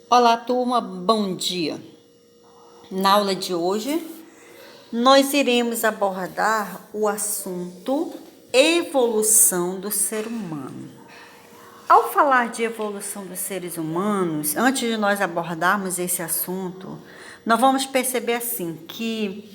Olá, turma, bom dia. Na aula de hoje, nós iremos abordar o assunto evolução do ser humano. Ao falar de evolução dos seres humanos, antes de nós abordarmos esse assunto, nós vamos perceber assim que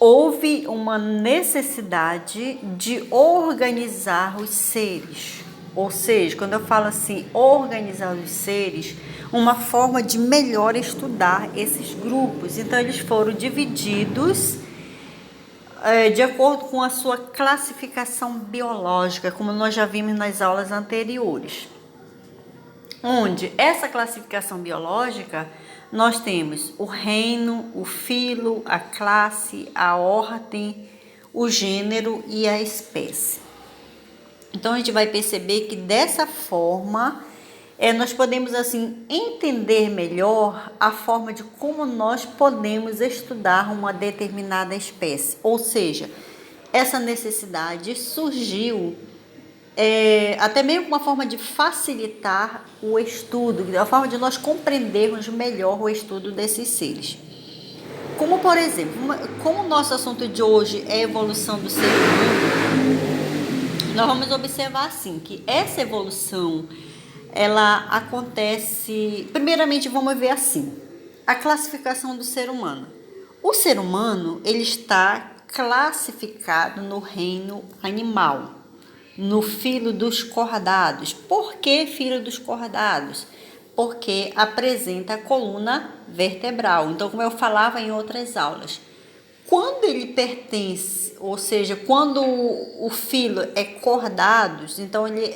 houve uma necessidade de organizar os seres. Ou seja, quando eu falo assim, organizar os seres, uma forma de melhor estudar esses grupos. Então, eles foram divididos de acordo com a sua classificação biológica, como nós já vimos nas aulas anteriores. Onde essa classificação biológica, nós temos o reino, o filo, a classe, a ordem, o gênero e a espécie. Então, a gente vai perceber que dessa forma, nós podemos assim entender melhor a forma de como nós podemos estudar uma determinada espécie. Ou seja, essa necessidade surgiu até mesmo uma forma de facilitar o estudo, a forma de nós compreendermos melhor o estudo desses seres. Como, por exemplo, como o nosso assunto de hoje é a evolução do ser humano, nós vamos observar assim que essa evolução ela acontece. Primeiramente, vamos ver assim a classificação do ser humano. O ser humano ele está classificado no reino animal, no filo dos cordados. Por que filo dos cordados? Porque apresenta a coluna vertebral. Então, como eu falava em outras aulas, quando ele pertence, ou seja, quando o filo é cordados, então ele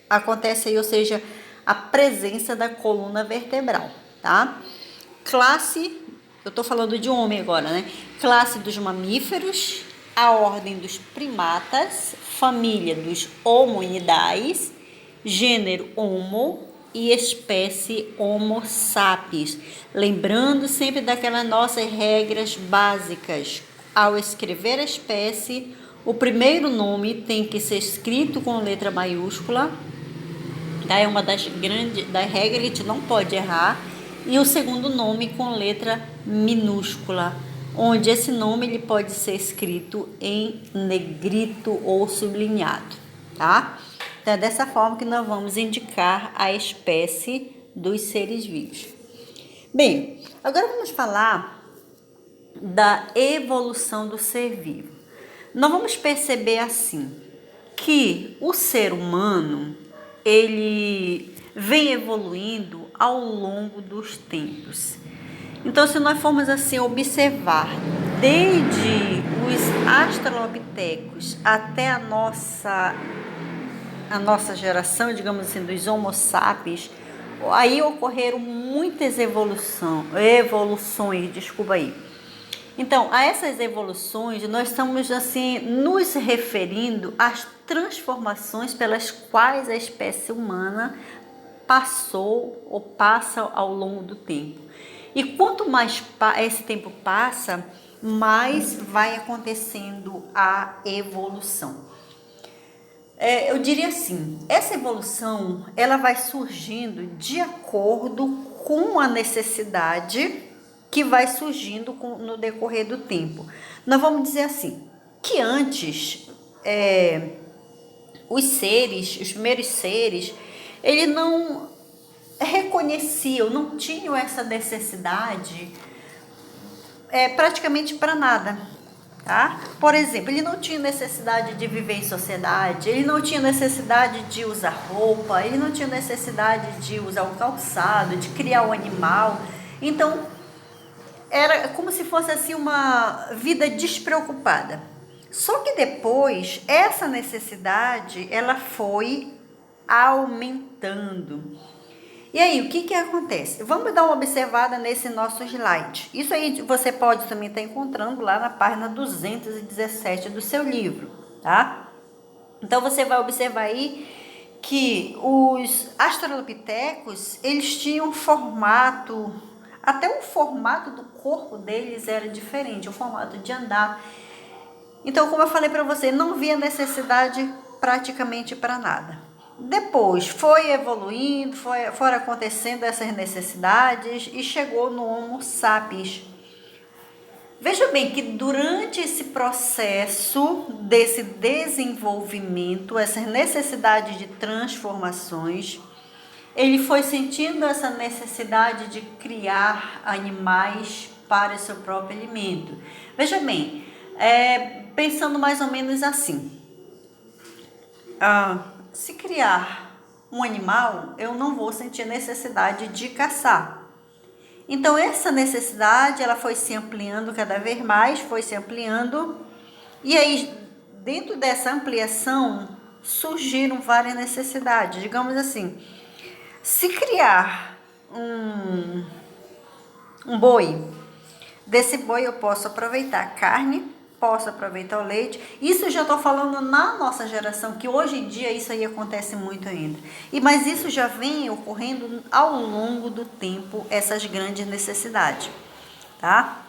acontece aí, ou seja, a presença da coluna vertebral, tá? Classe, eu estou falando de homem agora, né? Classe dos mamíferos, a ordem dos primatas, família dos hominidais, gênero Homo e espécie Homo sapiens. Lembrando sempre daquelas nossas regras básicas. Ao escrever a espécie, o primeiro nome tem que ser escrito com letra maiúscula. Tá? É uma das grandes regras, a gente não pode errar. E o segundo nome com letra minúscula, onde esse nome ele pode ser escrito em negrito ou sublinhado, tá? Então é dessa forma que nós vamos indicar a espécie dos seres vivos. Bem, agora vamos falar da evolução do ser vivo. Nós vamos perceber assim que o ser humano ele vem evoluindo ao longo dos tempos. Então, se nós formos assim observar desde os australopitecos até a nossa geração, digamos assim, dos Homo sapiens, aí ocorreram muitas evoluções, desculpa aí. Então, a essas evoluções, nós estamos assim nos referindo às transformações pelas quais a espécie humana passou ou passa ao longo do tempo. E quanto mais esse tempo passa, mais vai acontecendo a evolução. Eu diria assim, essa evolução ela vai surgindo de acordo com a necessidade que vai surgindo no decorrer do tempo. Nós vamos dizer assim, que antes os primeiros seres, eles não reconheciam, não tinham essa necessidade praticamente para nada. Tá? Por exemplo, ele não tinha necessidade de viver em sociedade, ele não tinha necessidade de usar roupa, ele não tinha necessidade de usar o calçado, de criar um animal. Então, era como se fosse assim uma vida despreocupada. Só que depois, essa necessidade, ela foi aumentando. E aí, o que acontece? Vamos dar uma observada nesse nosso slide. Isso aí você pode também estar encontrando lá na página 217 do seu livro, tá? Então, você vai observar aí que os australopitecos, eles tinham um formato, até o formato do corpo deles era diferente, o formato de andar. Então, como eu falei para você, não havia necessidade praticamente para nada. Depois foi evoluindo, foram acontecendo essas necessidades e chegou no Homo sapiens. Veja bem que durante esse processo desse desenvolvimento, essas necessidades de transformações, ele foi sentindo essa necessidade de criar animais para o seu próprio alimento. Veja bem, pensando mais ou menos assim, se criar um animal, eu não vou sentir necessidade de caçar. Então essa necessidade, ela foi se ampliando cada vez mais, foi se ampliando, e aí dentro dessa ampliação surgiram várias necessidades. Digamos assim, se criar um boi, desse boi eu posso aproveitar a carne, posso aproveitar o leite. Isso eu já estou falando na nossa geração, que hoje em dia isso aí acontece muito ainda. Mas isso já vem ocorrendo ao longo do tempo, essas grandes necessidades, tá?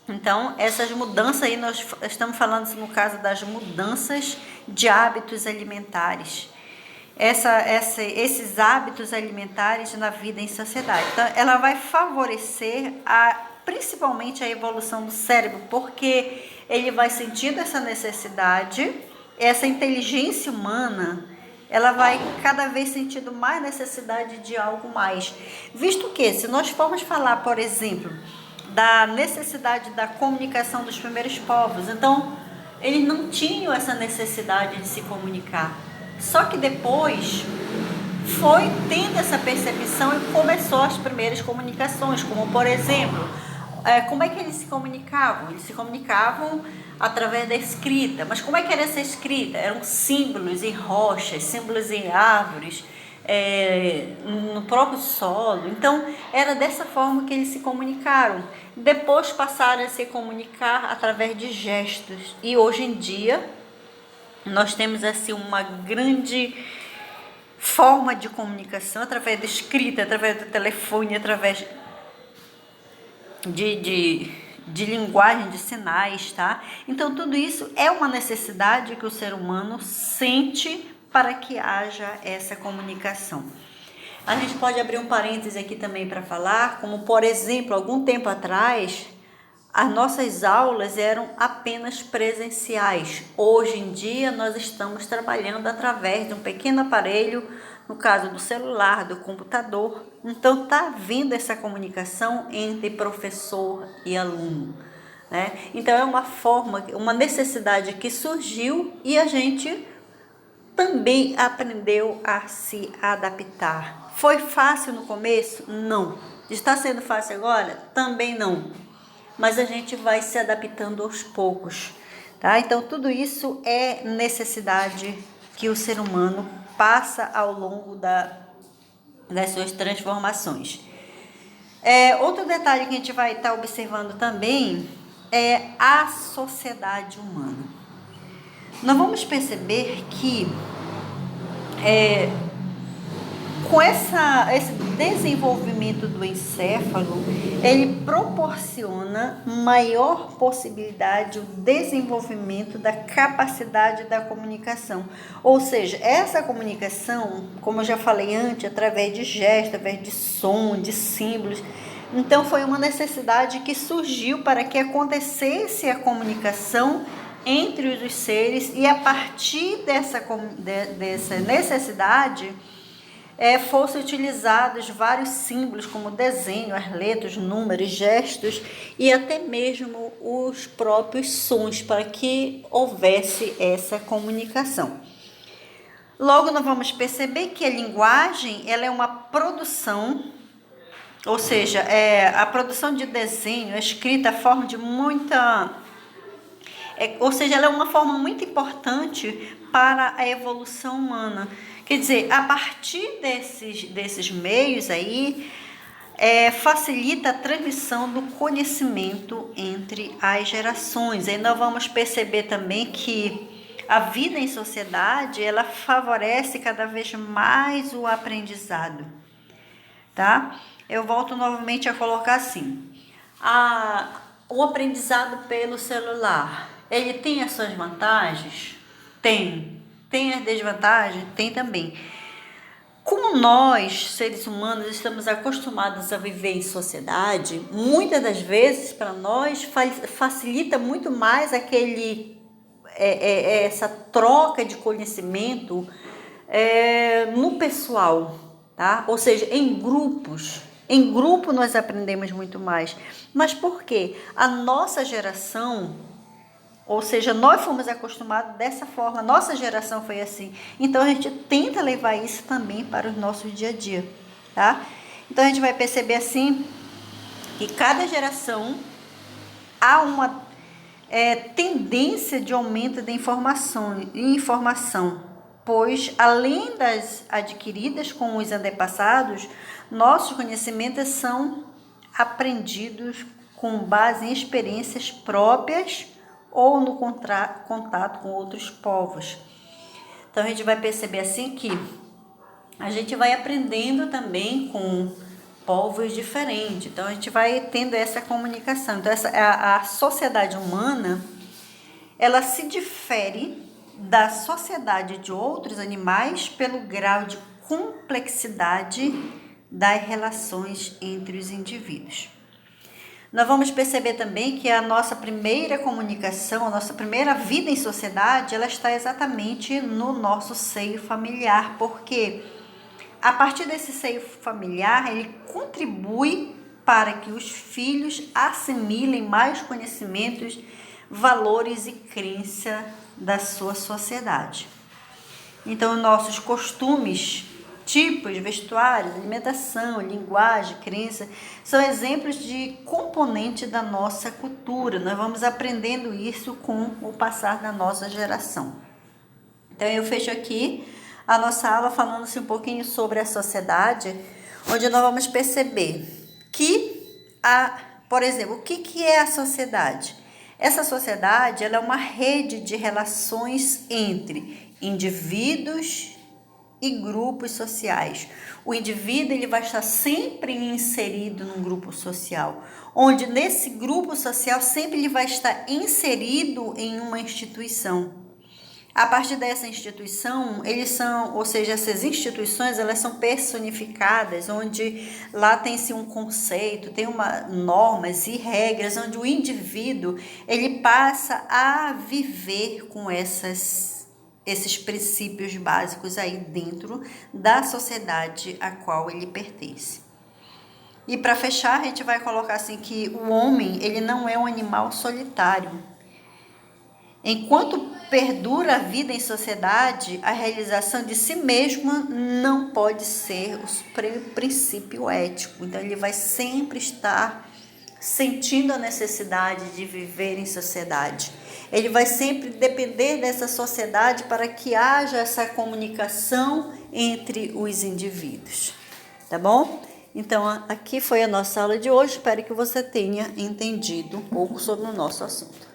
Então, essas mudanças aí, nós estamos falando no caso das mudanças de hábitos alimentares. Esses hábitos alimentares na vida em sociedade. Então, ela vai favorecer principalmente a evolução do cérebro, porque ele vai sentindo essa necessidade, essa inteligência humana, ela vai cada vez sentindo mais necessidade de algo mais. Visto que, se nós formos falar, por exemplo, da necessidade da comunicação dos primeiros povos, então, eles não tinham essa necessidade de se comunicar. Só que depois foi tendo essa percepção e começou as primeiras comunicações, como por exemplo, como é que eles se comunicavam? Eles se comunicavam através da escrita. Mas como é que era essa escrita? Eram símbolos em rochas, símbolos em árvores, no próprio solo. Então, era dessa forma que eles se comunicaram. Depois passaram a se comunicar através de gestos. E hoje em dia, nós temos assim uma grande forma de comunicação através da escrita, através do telefone, através de linguagem de sinais, tá? Então tudo isso é uma necessidade que o ser humano sente para que haja essa comunicação. A gente pode abrir um parêntese aqui também para falar, como por exemplo, algum tempo atrás, as nossas aulas eram apenas presenciais. Hoje em dia, nós estamos trabalhando através de um pequeno aparelho, no caso do celular, do computador. Então, está havendo essa comunicação entre professor e aluno, né? Então, é uma forma, uma necessidade que surgiu e a gente também aprendeu a se adaptar. Foi fácil no começo? Não. Está sendo fácil agora? Também não. Mas a gente vai se adaptando aos poucos, tá? Então, tudo isso é necessidade que o ser humano passa ao longo das suas transformações. Outro detalhe que a gente vai estar observando também é a sociedade humana. Nós vamos perceber que com esse desenvolvimento do encéfalo, ele proporciona maior possibilidade, o desenvolvimento da capacidade da comunicação. Ou seja, essa comunicação, como eu já falei antes, através de gestos, através de som, de símbolos. Então, foi uma necessidade que surgiu para que acontecesse a comunicação entre os seres, e a partir dessa necessidade, fossem utilizados vários símbolos como desenho, as letras, números, gestos e até mesmo os próprios sons, para que houvesse essa comunicação. Logo, nós vamos perceber que a linguagem, ela é uma produção, ou seja, a produção de desenho, a escrita, a forma de muita... ou seja, ela é uma forma muito importante para a evolução humana. Quer dizer, a partir desses meios aí, facilita a transmissão do conhecimento entre as gerações. Aí nós vamos perceber também que a vida em sociedade, ela favorece cada vez mais o aprendizado, tá? Eu volto novamente a colocar assim, o aprendizado pelo celular, ele tem as suas vantagens? Tem. Tem as desvantagens? Tem também. Como nós, seres humanos, estamos acostumados a viver em sociedade, muitas das vezes para nós facilita muito mais essa troca de conhecimento no pessoal, tá? Ou seja, em grupos. Em grupo nós aprendemos muito mais. Mas por quê? A nossa geração, ou seja, nós fomos acostumados dessa forma, nossa geração foi assim. Então a gente tenta levar isso também para o nosso dia a dia, tá? Então a gente vai perceber assim que cada geração há uma tendência de aumento de informação, pois além das adquiridas com os antepassados, nossos conhecimentos são aprendidos com base em experiências próprias ou no contato com outros povos. Então a gente vai perceber assim que a gente vai aprendendo também com povos diferentes. Então a gente vai tendo essa comunicação. Então a sociedade humana, ela se difere da sociedade de outros animais pelo grau de complexidade das relações entre os indivíduos. Nós vamos perceber também que a nossa primeira comunicação, a nossa primeira vida em sociedade, ela está exatamente no nosso seio familiar, porque a partir desse seio familiar, ele contribui para que os filhos assimilem mais conhecimentos, valores e crença da sua sociedade. Então, nossos costumes, tipos, vestuários, alimentação, linguagem, crença, são exemplos de componente da nossa cultura. Nós vamos aprendendo isso com o passar da nossa geração. Então, eu fecho aqui a nossa aula falando-se um pouquinho sobre a sociedade, onde nós vamos perceber que, por exemplo, o que é a sociedade? Essa sociedade, ela é uma rede de relações entre indivíduos e grupos sociais. O indivíduo, ele vai estar sempre inserido num grupo social, onde nesse grupo social sempre ele vai estar inserido em uma instituição. A partir dessa instituição, essas instituições, elas são personificadas, onde lá tem-se um conceito, tem normas e regras, onde o indivíduo, ele passa a viver com esses princípios básicos aí dentro da sociedade a qual ele pertence. E para fechar, a gente vai colocar assim que o homem, ele não é um animal solitário. Enquanto perdura a vida em sociedade, a realização de si mesmo não pode ser o princípio ético. Então, ele vai sempre estar sentindo a necessidade de viver em sociedade. Ele vai sempre depender dessa sociedade para que haja essa comunicação entre os indivíduos. Tá bom? Então, aqui foi a nossa aula de hoje. Espero que você tenha entendido um pouco sobre o nosso assunto.